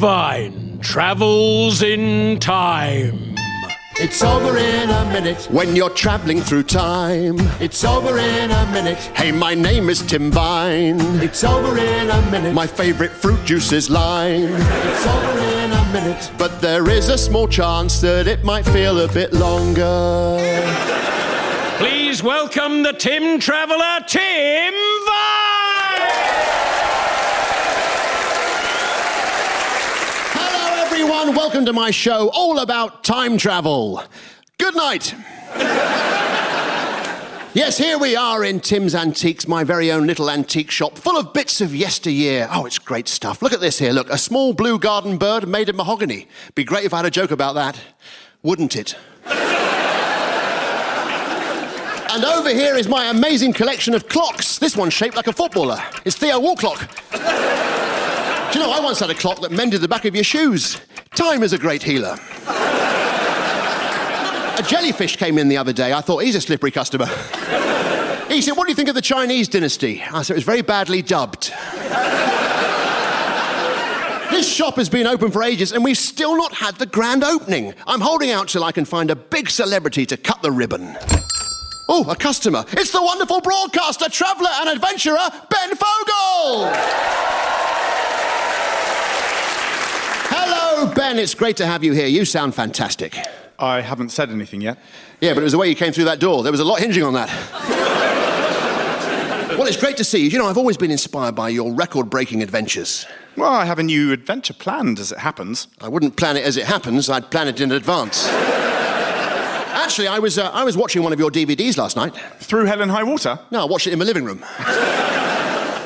divine travels in time. It's over in a minute. When you're travelling through time. It's over in a minute. Hey, my name is Tim Vine. It's over in a minute. My favourite fruit juice is lime. It's over in a minute. But there is a small chance that it might feel a bit longer. Please welcome the Tim Traveller, Tim Vine! Hello, everyone. Welcome to my show, all about time travel. Good night. Yes, here we are in Tim's Antiques, my very own little antique shop, full of bits of yesteryear. Oh, it's great stuff. Look at this here, look. A small blue garden bird made of mahogany. Be great if I had a joke about that, wouldn't it? And over here is my amazing collection of clocks. This one's shaped like a footballer. It's Theo Walclock. Do you know, I once had a clock that mended the back of your shoes. Time is a great healer. A jellyfish came in the other day. I thought, he's a slippery customer. He said, what do you think of the Chinese dynasty? I said, it was very badly dubbed. This shop has been open for ages and we've still not had the grand opening. I'm holding out till I can find a big celebrity to cut the ribbon. Oh, a customer. It's the wonderful broadcaster, traveller and adventurer, Ben Fogle! Hello, Ben. It's great to have you here. You sound fantastic. I haven't said anything yet. Yeah, but it was the way you came through that door. There was a lot hinging on that. Well, it's great to see you. You know, I've always been inspired by your record-breaking adventures. Well, I have a new adventure planned, as it happens. I wouldn't plan it as it happens. I'd plan it in advance. Actually, I was watching one of your DVDs last night. Through Hell and High Water? No, I watched it in my living room.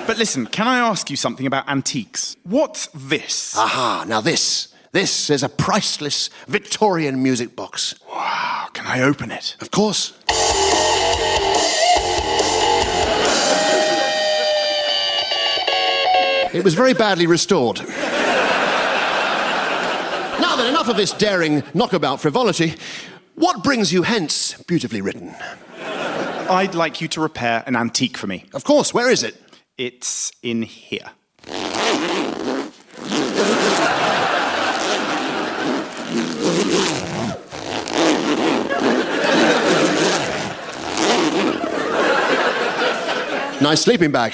But listen, can I ask you something about antiques? What's this? Aha, now this is a priceless Victorian music box. Wow, can I open it? Of course. It was very badly restored. Now then, enough of this daring knockabout frivolity. What brings you hence, beautifully written? I'd like you to repair an antique for me. Of course, where is it? It's in here. Nice sleeping bag.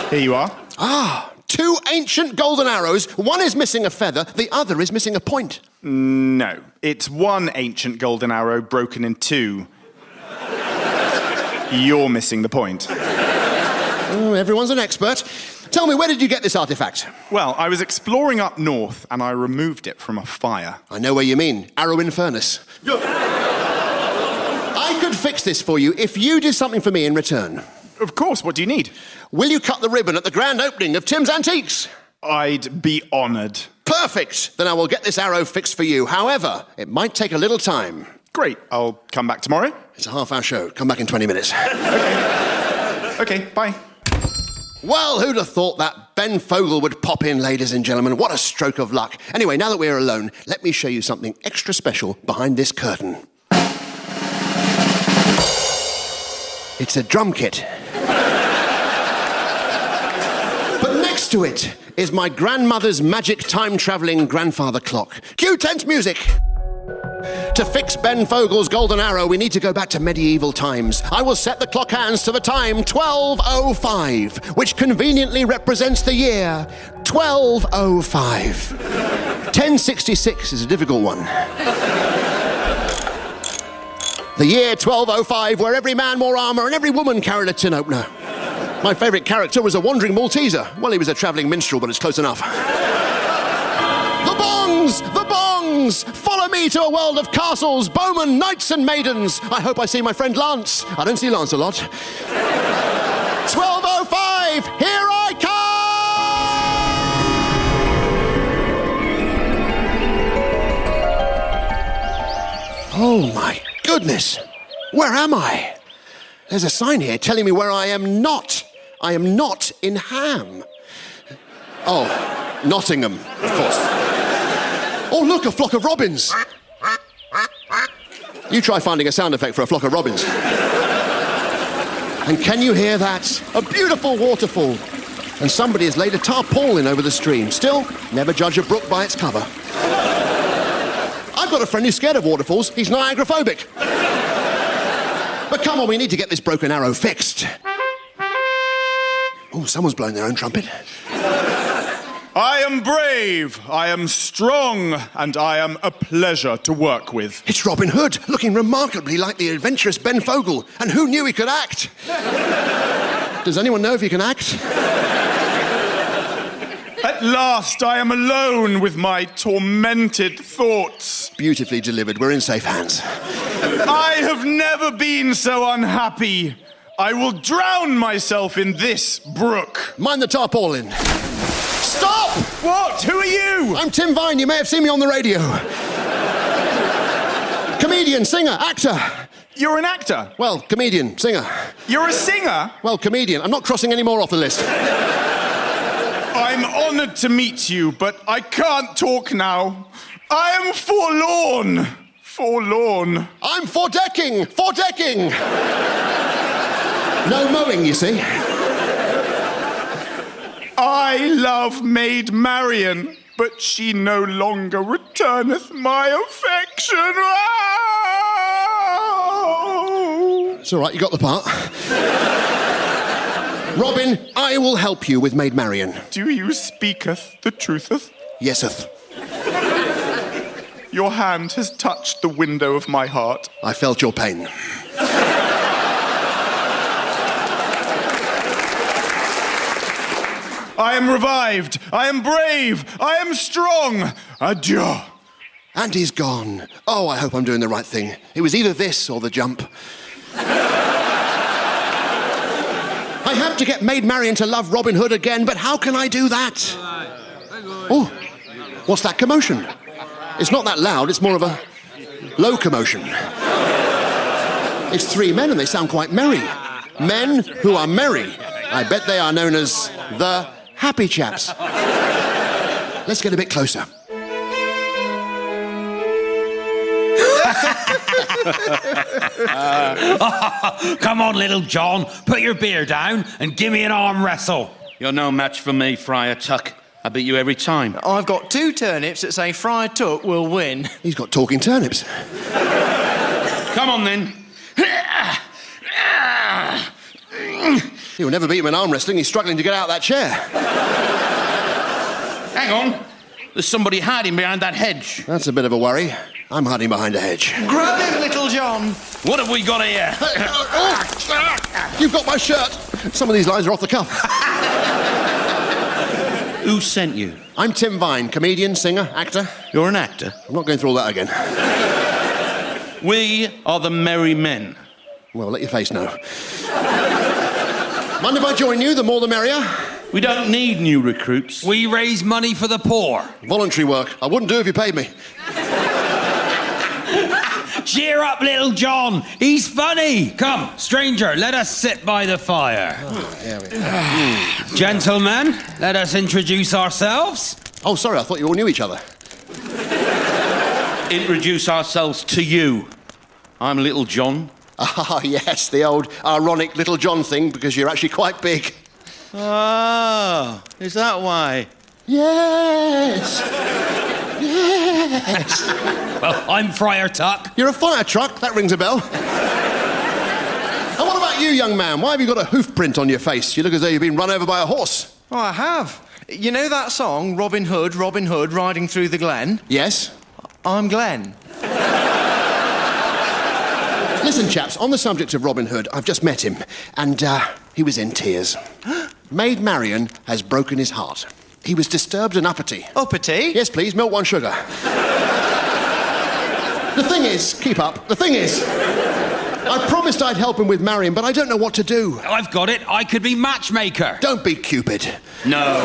Here you are. Ah, two ancient golden arrows. One is missing a feather, the other is missing a point. No, it's one ancient golden arrow broken in two. You're missing the point. Oh, everyone's an expert. Tell me, where did you get this artifact? Well, I was exploring up north and I removed it from a fire. I know where you mean. Arrow in furnace. I could fix this for you if you did something for me in return. Of course, what do you need? Will you cut the ribbon at the grand opening of Tim's Antiques? I'd be honoured. Perfect. Then I will get this arrow fixed for you. However, it might take a little time. Great. I'll come back tomorrow. It's a half-hour show. Come back in 20 minutes. Okay, bye. Well, who'd have thought that Ben Fogle would pop in, ladies and gentlemen? What a stroke of luck. Anyway, now that we're alone, let me show you something extra special behind this curtain. It's a drum kit. But next to it is my grandmother's magic time-travelling grandfather clock. Cue tense music! To fix Ben Fogle's golden arrow, we need to go back to medieval times. I will set the clock hands to the time 1205, which conveniently represents the year 1205. 1066 is a difficult one. The year 1205, where every man wore armour and every woman carried a tin opener. My favourite character was a wandering Malteser. Well, he was a travelling minstrel, but it's close enough. The bongs! The bongs! Follow me to a world of castles, bowmen, knights and maidens. I hope I see my friend Lance. I don't see Lance a lot. 1205, here I come! Oh, my goodness. Where am I? There's a sign here telling me where I am not. I am not in Ham. Oh, Nottingham, of course. Oh, look, a flock of robins. You try finding a sound effect for a flock of robins. And can you hear that? A beautiful waterfall. and somebody has laid a tarpaulin over the stream. Still, never judge a brook by its cover. I've got a friend who's scared of waterfalls. He's Niagara-phobic. But come on, we need to get this broken arrow fixed. Oh, someone's blown their own trumpet. I am brave, I am strong, and I am a pleasure to work with. It's Robin Hood, looking remarkably like the adventurous Ben Fogle. And who knew he could act? Does anyone know if he can act? At last, I am alone with my tormented thoughts. Beautifully delivered. We're in safe hands. I have never been so unhappy. I will drown myself in this brook. Mind the tarpaulin. Stop! What? Who are you? I'm Tim Vine. You may have seen me on the radio. Comedian, singer, actor. You're an actor? Well, comedian, singer. You're a singer? Well, comedian. I'm not crossing any more off the list. I'm honoured to meet you, but I can't talk now. I am forlorn. Forlorn. I'm for-decking. For-decking. No mowing, you see. I love Maid Marion, but she no longer returneth my affection. Oh! It's all right, you got the part. Robin, I will help you with Maid Marion. Do you speaketh the trutheth? Yeseth. Your hand has touched the window of my heart. I felt your pain. I am revived. I am brave. I am strong. Adieu. And he's gone. Oh, I hope I'm doing the right thing. It was either this or the jump. I have to get Maid Marion to love Robin Hood again, but how can I do that? Oh, what's that commotion? It's not that loud, it's more of a low commotion. It's three men and they sound quite merry. Men who are merry. I bet they are known as the Happy Chaps. Let's get a bit closer. Come on, little John. Put your beer down and give me an arm wrestle. You're no match for me, Friar Tuck. I beat you every time. I've got 2 turnips that say Friar Tuck will win. He's got talking turnips. Come on, then. He'll never beat him in arm wrestling. He's struggling to get out of that chair. Hang on. There's somebody hiding behind that hedge. That's a bit of a worry. I'm hiding behind a hedge. Grab him, little John. What have we got here? You've got my shirt. Some of these lines are off the cuff. Who sent you? I'm Tim Vine, comedian, singer, actor. You're an actor. I'm not going through all that again. We are the Merry Men. Well, let your face know. Mind if I join you? The more the merrier. We don't need new recruits. We raise money for the poor. Voluntary work. I wouldn't do if you paid me. Cheer up, little John. He's funny. Come, stranger, let us sit by the fire. Gentlemen, let us introduce ourselves. Oh, sorry, I thought you all knew each other. Introduce ourselves to you. I'm Little John. Ah, yes, the old ironic Little John thing, because you're actually quite big. Oh, is that why? Yes. Yes. Well, I'm Friar Tuck. You're a fire truck. That rings a bell. And what about you, young man? Why have you got a hoof print on your face? You look as though you've been run over by a horse. Oh, I have. You know that song, Robin Hood, riding through the Glen? Yes. I'm Glen. Listen, chaps, on the subject of Robin Hood, I've just met him, and he was in tears. Maid Marion has broken his heart. He was disturbed and uppity. Uppity? Yes, please, milk 1 sugar. The thing is, keep up, the thing is, I promised I'd help him with Marion, but I don't know what to do. I've got it. I could be matchmaker. Don't be Cupid. No.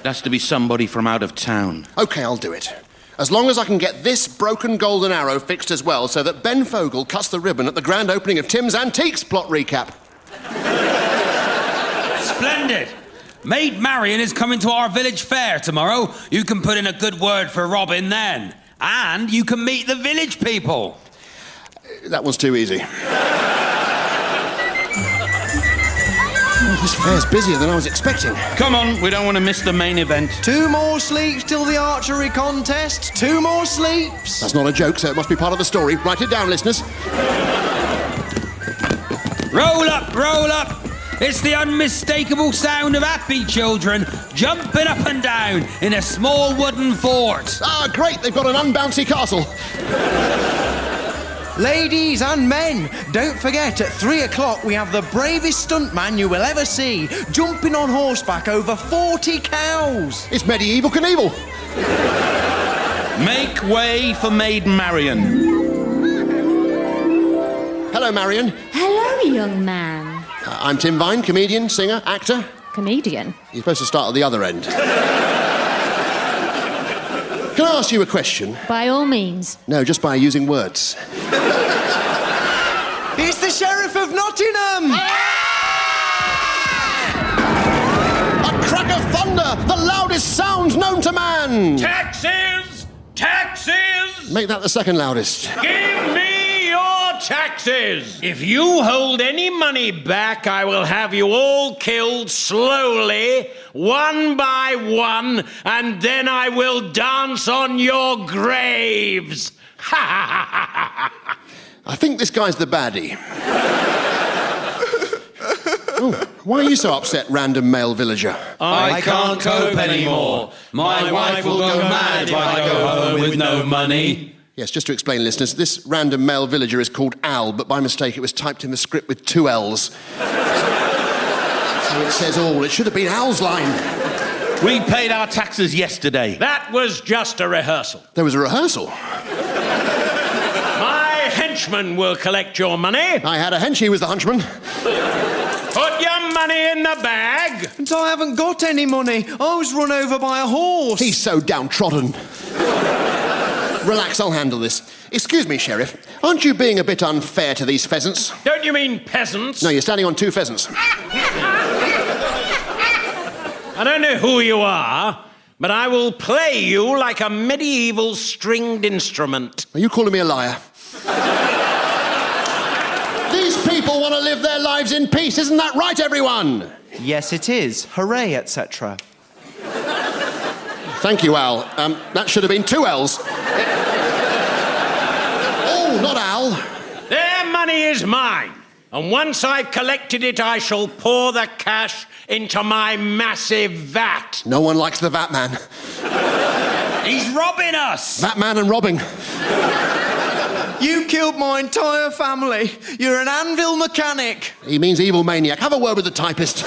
That's to be somebody from out of town. OK, I'll do it. As long as I can get this broken golden arrow fixed as well, so that Ben Fogle cuts the ribbon at the grand opening of Tim's Antiques plot recap. Splendid. Maid Marion is coming to our village fair tomorrow. You can put in a good word for Robin then. And you can meet the village people. That one's too easy. This fair's busier than I was expecting. Come on, we don't want to miss the main event. 2 more sleeps till the archery contest. 2 more sleeps. That's not a joke, so it must be part of the story. Write it down, listeners. Roll up, roll up. It's the unmistakable sound of happy children jumping up and down in a small wooden fort. Ah, great, they've got an unbouncy castle. Ladies and men, don't forget, at 3 o'clock we have the bravest stuntman you will ever see, jumping on horseback over 40 cows. It's medieval Knievel. Make way for Maid Marion. Hello, Marion. Hello, young man. I'm Tim Vine, comedian, singer, actor. Comedian? You're supposed to start at the other end. Can I ask you a question? By all means. No, just by using words. It's the Sheriff of Nottingham! A crack of thunder, the loudest sound known to man. Taxes! Taxes! Make that the second loudest. Give me your taxes! If you hold any money back, I will have you all killed slowly, one by one, and then I will dance on your graves. Ha ha ha ha ha! I think this guy's the baddie. Oh, why are you so upset, random male villager? I can't cope anymore. My wife will go mad if I go home with no money. Yes, just to explain, listeners, this random male villager is called Al, but by mistake it was typed in the script with 2 L's. So it says all. It should have been Al's line. We paid our taxes yesterday. That was just a rehearsal. There was a rehearsal. My henchman will collect your money. I had a hench, he was the hunchman. Put your money in the bag. And I haven't got any money. I was run over by a horse. He's so downtrodden. Relax, I'll handle this. Excuse me, Sheriff. Aren't you being a bit unfair to these pheasants? Don't you mean peasants? No, you're standing on 2 pheasants. I don't know who you are, but I will play you like a medieval stringed instrument. Are you calling me a liar? These people want to live their lives in peace. Isn't that right, everyone? Yes, it is. Hooray, etc. Thank you, Al. That should have been 2 L's. Oh, not Al. Their money is mine, and once I've collected it, I shall pour the cash into my massive vat. No one likes the vat man. He's robbing us! Vat man and robbing. You killed my entire family. You're an anvil mechanic. He means evil maniac. Have a word with the typist.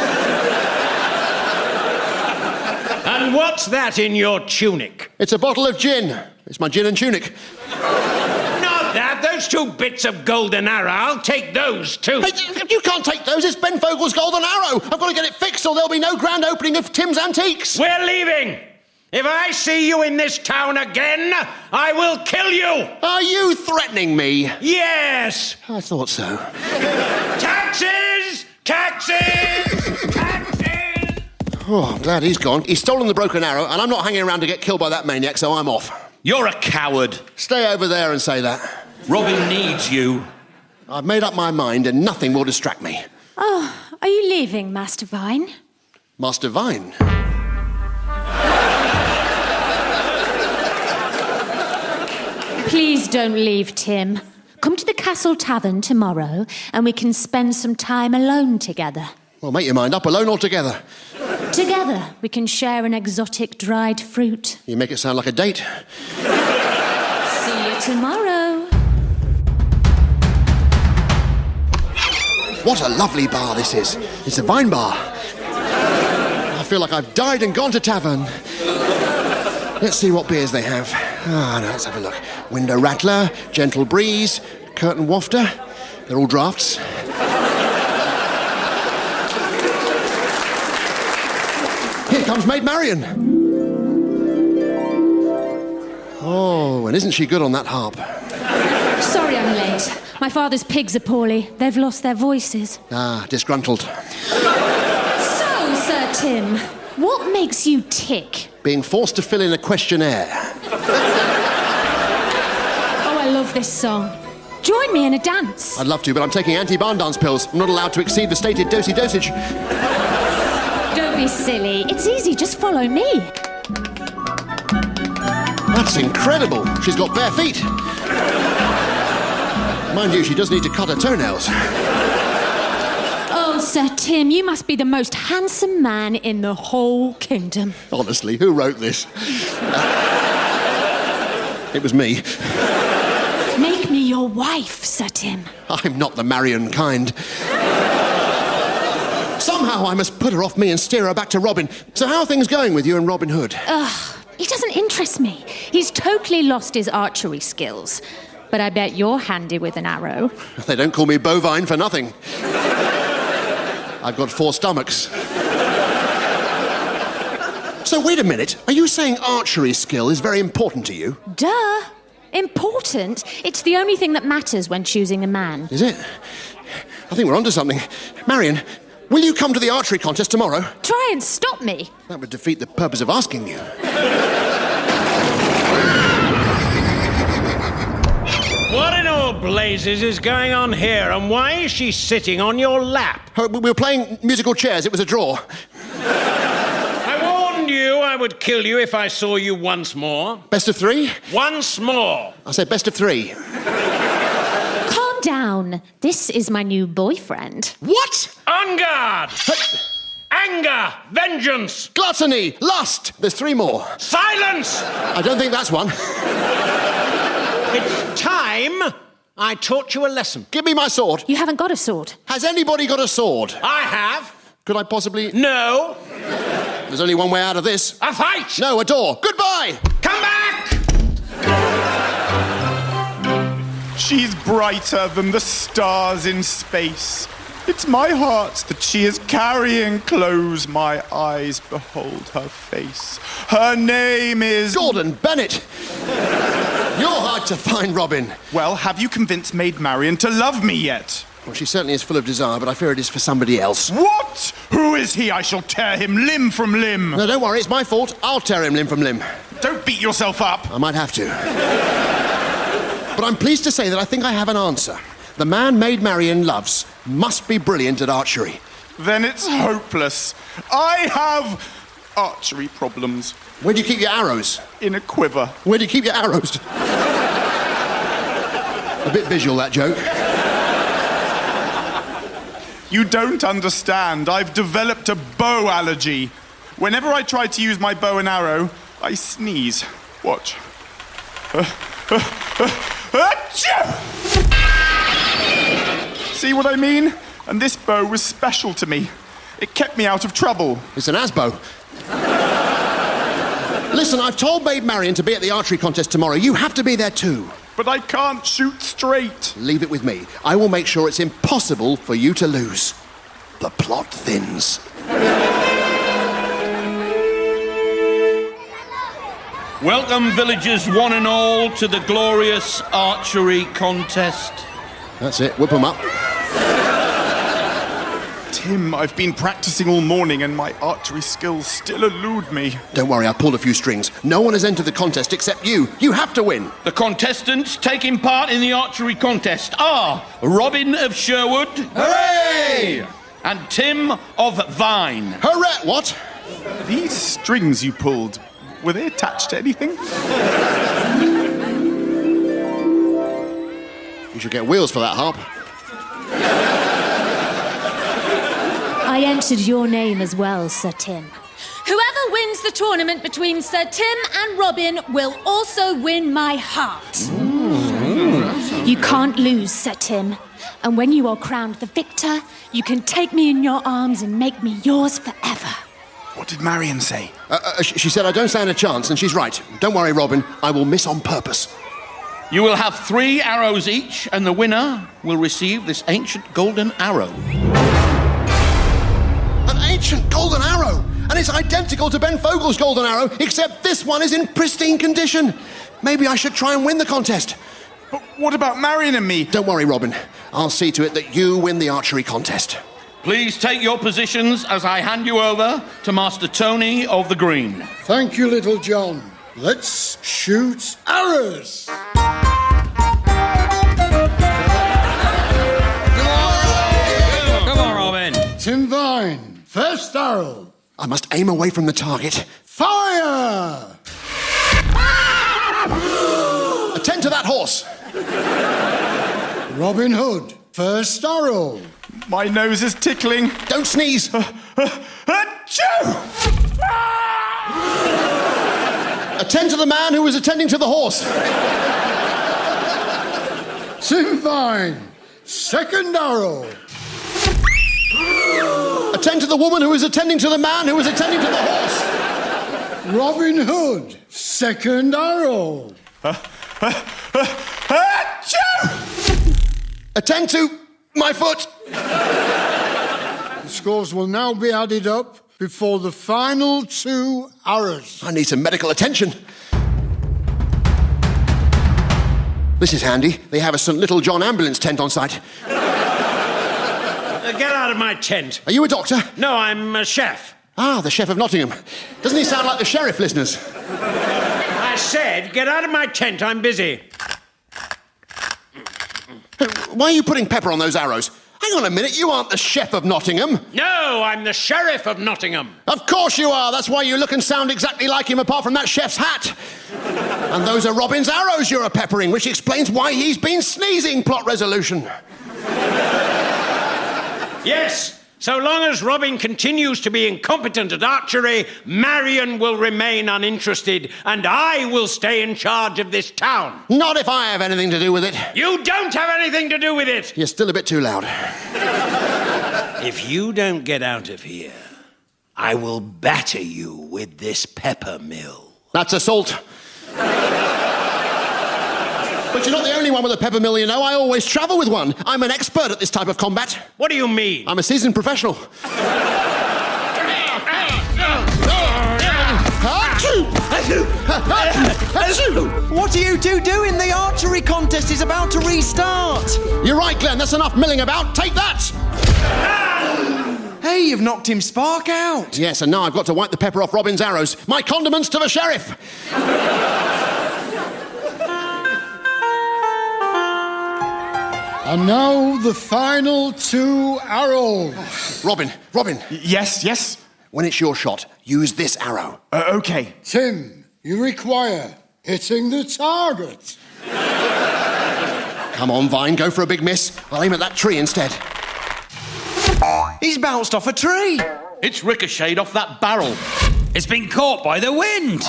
And what's that in your tunic? It's a bottle of gin. It's my gin and tunic. Not that. Those 2 bits of golden arrow. I'll take those too. Hey, you can't take those. It's Ben Fogle's golden arrow. I've got to get it fixed or there'll be no grand opening of Tim's Antiques. We're leaving. If I see you in this town again, I will kill you. Are you threatening me? Yes. I thought so. Taxes! Taxes! Taxes! Oh, I'm glad he's gone. He's stolen the broken arrow, and I'm not hanging around to get killed by that maniac, so I'm off. You're a coward. Stay over there and say that. Robin needs you. I've made up my mind, and nothing will distract me. Oh, are you leaving, Master Vine? Master Vine. Please don't leave, Tim. Come to the Castle Tavern tomorrow and we can spend some time alone together. Well, make your mind up, alone or together. Together, we can share an exotic dried fruit. You make it sound like a date. See you tomorrow. What a lovely bar this is. It's a wine bar. I feel like I've died and gone to tavern. Let's see what beers they have. Ah, no, let's have a look. Window rattler, gentle breeze, curtain wafter. They're all drafts. Here comes Maid Marion. Oh, and isn't she good on that harp? Sorry I'm late. My father's pigs are poorly. They've lost their voices. Ah, disgruntled. So, Sir Tim, what makes you tick? Being forced to fill in a questionnaire. Oh, I love this song. Do join me in a dance? I'd love to, but I'm taking anti-barn dance pills. I'm not allowed to exceed the stated dosage. Don't be silly. It's easy, just follow me. That's incredible. She's got bare feet. Mind you, she does need to cut her toenails. Oh, Sir Tim, you must be the most handsome man in the whole kingdom. Honestly, who wrote this? It was me. Make me your wife, Sir Tim. I'm not the Marion kind. Somehow I must put her off me and steer her back to Robin. So how are things going with you and Robin Hood? He doesn't interest me. He's totally lost his archery skills. But I bet you're handy with an arrow. They don't call me bovine for nothing. I've got 4 stomachs. So wait a minute. Are you saying archery skill is very important to you? Duh. Important? It's the only thing that matters when choosing a man. Is it? I think we're onto something. Marion, will you come to the archery contest tomorrow? Try and stop me. That would defeat the purpose of asking you. What in all blazes is going on here, and why is she sitting on your lap? We were playing musical chairs. It was a draw. I warned you I would kill you if I saw you once more. Best of 3? Once more. I said best of 3. Calm down. This is my new boyfriend. What? On guard! Anger! Vengeance! Gluttony! Lust! There's 3 more. Silence! I don't think that's one. It's time I taught you a lesson. Give me my sword. You haven't got a sword. Has anybody got a sword? I have. Could I possibly... No. There's only one way out of this. A fight! No, a door. Goodbye! Come back! She's brighter than the stars in space. It's my heart that she is carrying. Close my eyes, behold her face. Her name is... Gordon Bennett! You're hard to find, Robin. Well, have you convinced Maid Marion to love me yet? Well, she certainly is full of desire, but I fear it is for somebody else. What? Who is he? I shall tear him limb from limb. No, don't worry, it's my fault. I'll tear him limb from limb. Don't beat yourself up. I might have to. But I'm pleased to say that I think I have an answer. The man Maid Marion loves must be brilliant at archery. Then it's hopeless. I have archery problems. Where do you keep your arrows? In a quiver. Where do you keep your arrows? A bit visual, that joke. You don't understand. I've developed a bow allergy. Whenever I try to use my bow and arrow, I sneeze. Watch. See what I mean? And this bow was special to me. It kept me out of trouble. It's an asbow. Listen, I've told Maid Marion to be at the archery contest tomorrow. You have to be there too. But I can't shoot straight. Leave it with me. I will make sure it's impossible for you to lose. The plot thins. Welcome, villagers one and all, to the glorious archery contest. That's it. Whip 'em up. Tim, I've been practicing all morning and my archery skills still elude me. Don't worry, I pulled a few strings. No one has entered the contest except you. You have to win. The contestants taking part in the archery contest are Robin of Sherwood. Hooray! And Tim of Vine. Hooray! What? These strings you pulled, were they attached to anything? You should get wheels for that harp. I entered your name as well, Sir Tim. Whoever wins the tournament between Sir Tim and Robin will also win my heart. You can't lose, Sir Tim. And when you are crowned the victor, you can take me in your arms and make me yours forever. What did Marion say? She said I don't stand a chance, and she's right. Don't worry, Robin. I will miss on purpose. You will have 3 arrows each, and the winner will receive this ancient golden arrow. An ancient golden arrow! And it's identical to Ben Fogle's golden arrow, except this one is in pristine condition. Maybe I should try and win the contest. But what about Marion and me? Don't worry, Robin. I'll see to it that you win the archery contest. Please take your positions as I hand you over to Master Tony of the Green. Thank you, Little John. Let's shoot arrows. First arrow. I must aim away from the target. Fire! Attend to that horse. Robin Hood. First arrow. My nose is tickling. Don't sneeze. Achoo! Attend to the man who was attending to the horse. Tim Vine. Second arrow. Attend to the woman who was attending to the man who was attending to the horse. Robin Hood. Second arrow. Achoo! Attend to my foot. The scores will now be added up before the final 2 arrows. I need some medical attention. This is handy. They have a St. Little John ambulance tent on site. Get out of my tent. Are you a doctor? No, I'm a chef. Ah, the chef of Nottingham. Doesn't he sound like the sheriff, listeners? I said, get out of my tent. I'm busy. Why are you putting pepper on those arrows? Hang on a minute, you aren't the chef of Nottingham. No, I'm the sheriff of Nottingham. Of course you are. That's why you look and sound exactly like him, apart from that chef's hat. And those are Robin's arrows you're a-peppering, which explains why he's been sneezing. Plot resolution. Yes, so long as Robin continues to be incompetent at archery, Marion will remain uninterested, and I will stay in charge of this town. Not if I have anything to do with it. You don't have anything to do with it. You're still a bit too loud. If you don't get out of here, I will batter you with this pepper mill. That's assault. But you're not the only one with a pepper mill, you know. I always travel with one. I'm an expert at this type of combat. What do you mean? I'm a seasoned professional. What are you two doing? The archery contest is about to restart. You're right, Glen. That's enough milling about. Take that! Hey, you've knocked him spark out. Yes, and now I've got to wipe the pepper off Robin's arrows. My condiments to the sheriff! And now the final 2 arrows. Robin. Yes? When it's your shot, use this arrow. Okay. Tim, you require hitting the target. Come on, Vine, go for a big miss. I'll aim at that tree instead. He's bounced off a tree. It's ricocheted off that barrel. It's been caught by the wind.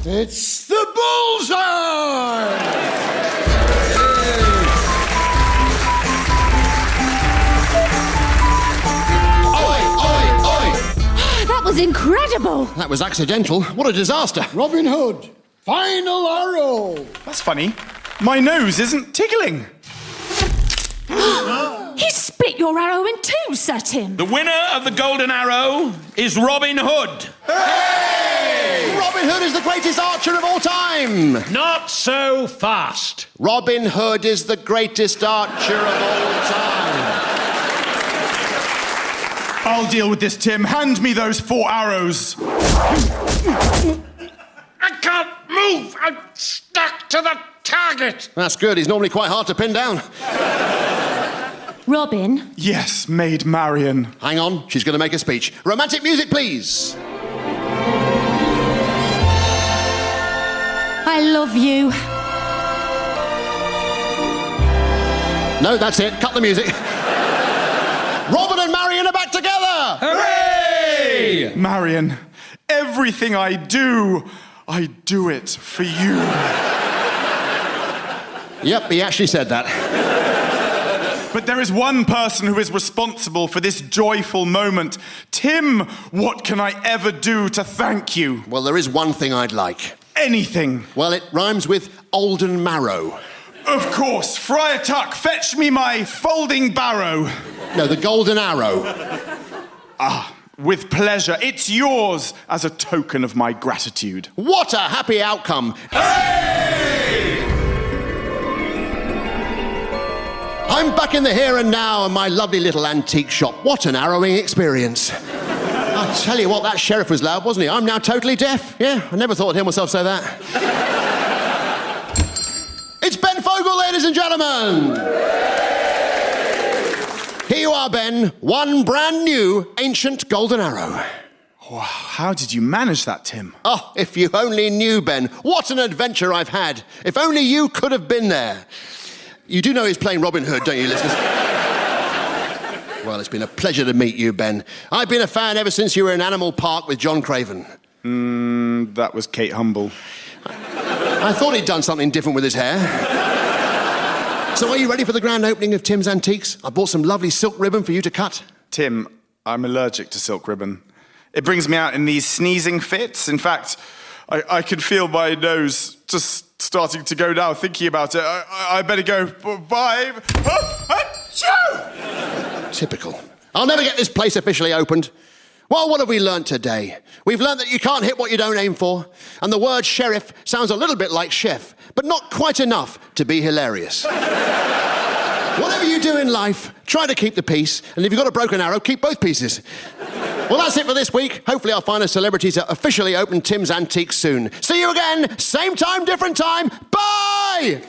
It's the bullseye! That was incredible. That was accidental. What a disaster. Robin Hood, final arrow. That's funny. My nose isn't tickling. He split your arrow in 2, Sir Tim. The winner of the golden arrow is Robin Hood. Hey! Robin Hood is the greatest archer of all time. Not so fast. Robin Hood is the greatest archer of all time. I'll deal with this, Tim. Hand me those 4 arrows. I can't move. I'm stuck to the target. That's good. He's normally quite hard to pin down. Robin. Yes, Maid Marion. Hang on. She's going to make a speech. Romantic music, please. I love you. No, that's it. Cut the music. Robin and Marion are back together! Hooray! Marion, everything I do it for you. Yep, he actually said that. But there is one person who is responsible for this joyful moment. Tim, what can I ever do to thank you? Well, there is one thing I'd like. Anything. Well, it rhymes with Olden Marrow. Of course. Friar Tuck, fetch me my folding barrow. No, the golden arrow. With pleasure. It's yours as a token of my gratitude. What a happy outcome. Hey! I'm back in the here and now in my lovely little antique shop. What an arrowing experience. I'll tell you what, that sheriff was loud, wasn't he? I'm now totally deaf. Yeah, I never thought I'd hear myself say that. It's Ben Fogle, ladies and gentlemen. Here you are. are, Ben. One brand new ancient golden arrow. Wow, how did you manage that, Tim? Oh, if you only knew, Ben. What an adventure I've had. If only you could have been there. You do know he's playing Robin Hood, don't you, listeners? Well, it's been a pleasure to meet you, Ben. I've been a fan ever since you were in Animal Park with John Craven. That was Kate Humble. I thought he'd done something different with his hair. So are you ready for the grand opening of Tim's Antiques? I bought some lovely silk ribbon for you to cut. Tim, I'm allergic to silk ribbon. It brings me out in these sneezing fits. In fact, I could feel my nose just starting to go down thinking about it. I better go. Bye. Typical. I'll never get this place officially opened. Well, what have we learnt today? We've learnt that you can't hit what you don't aim for, and the word sheriff sounds a little bit like chef, but not quite enough to be hilarious. Whatever you do in life, try to keep the peace, and if you've got a broken arrow, keep both pieces. Well, that's it for this week. Hopefully I'll find a celebrity to officially open Tim's Antiques soon. See you again, same time, different time. Bye!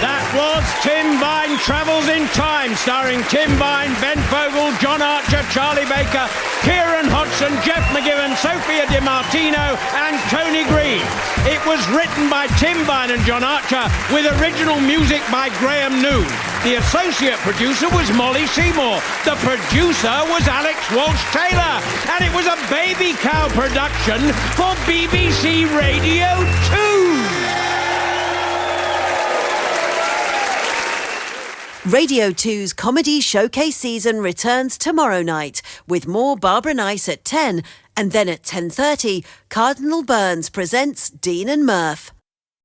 That was Tim Vine Travels in Time, starring Tim Vine, Ben Fogle, John Archer, Charlie Baker, Kieran, Hodgson, McGivern, Sophia Martino and Tony Green. It was written by Tim Vine and John Archer with original music by Graham Noon. The associate producer was Molly Seymour. The producer was Alex Walsh-Taylor. And it was a Baby Cow production for BBC Radio 2. Radio 2's Comedy Showcase season returns tomorrow night with more Barbara Nice at 10 and then at 10:30, Cardinal Burns presents Dean and Murph.